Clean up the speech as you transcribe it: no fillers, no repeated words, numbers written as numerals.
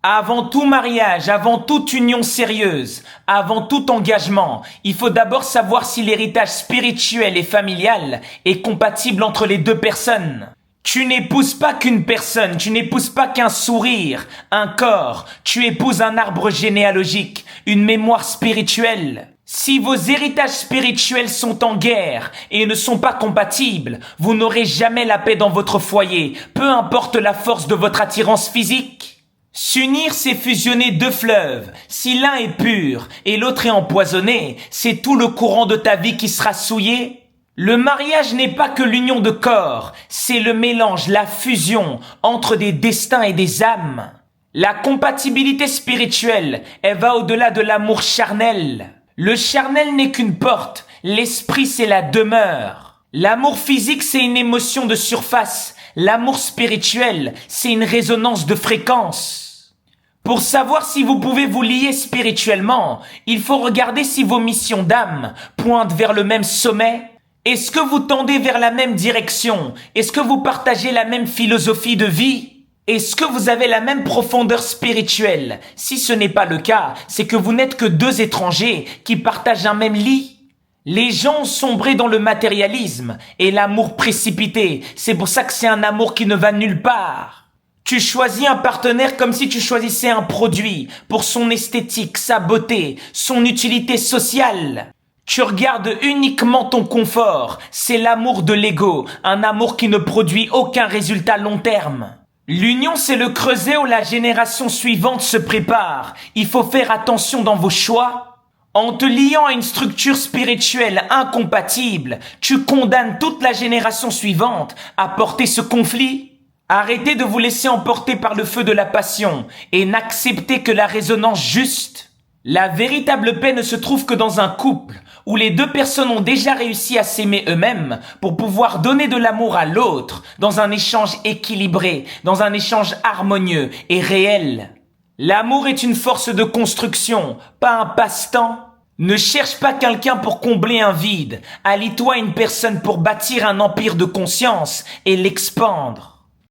Avant tout mariage, avant toute union sérieuse, avant tout engagement, il faut d'abord savoir si l'héritage spirituel et familial est compatible entre les deux personnes. Tu n'épouses pas qu'une personne, tu n'épouses pas qu'un sourire, un corps, tu épouses un arbre généalogique, une mémoire spirituelle. Si vos héritages spirituels sont en guerre et ne sont pas compatibles, vous n'aurez jamais la paix dans votre foyer, peu importe la force de votre attirance physique. S'unir, c'est fusionner deux fleuves. Si l'un est pur et l'autre est empoisonné, c'est tout le courant de ta vie qui sera souillé. Le mariage n'est pas que l'union de corps, c'est le mélange, la fusion entre des destins et des âmes. La compatibilité spirituelle, elle va au-delà de l'amour charnel. Le charnel n'est qu'une porte, l'esprit c'est la demeure. L'amour physique c'est une émotion de surface, l'amour spirituel c'est une résonance de fréquence. Pour savoir si vous pouvez vous lier spirituellement, il faut regarder si vos missions d'âme pointent vers le même sommet. Est-ce que vous tendez vers la même direction? Est-ce que vous partagez la même philosophie de vie? Est-ce que vous avez la même profondeur spirituelle? Si ce n'est pas le cas, c'est que vous n'êtes que deux étrangers qui partagent un même lit. Les gens ont sombré dans le matérialisme et l'amour précipité. C'est pour ça que c'est un amour qui ne va nulle part. Tu choisis un partenaire comme si tu choisissais un produit pour son esthétique, sa beauté, son utilité sociale. Tu regardes uniquement ton confort. C'est l'amour de l'ego, un amour qui ne produit aucun résultat long terme. L'union, c'est le creuset où la génération suivante se prépare. Il faut faire attention dans vos choix. En te liant à une structure spirituelle incompatible, tu condamnes toute la génération suivante à porter ce conflit. Arrêtez de vous laisser emporter par le feu de la passion et n'acceptez que la résonance juste. La véritable paix ne se trouve que dans un couple où les deux personnes ont déjà réussi à s'aimer eux-mêmes pour pouvoir donner de l'amour à l'autre dans un échange équilibré, dans un échange harmonieux et réel. L'amour est une force de construction, pas un passe-temps. Ne cherche pas quelqu'un pour combler un vide. Allie-toi à une personne pour bâtir un empire de conscience et l'expandre.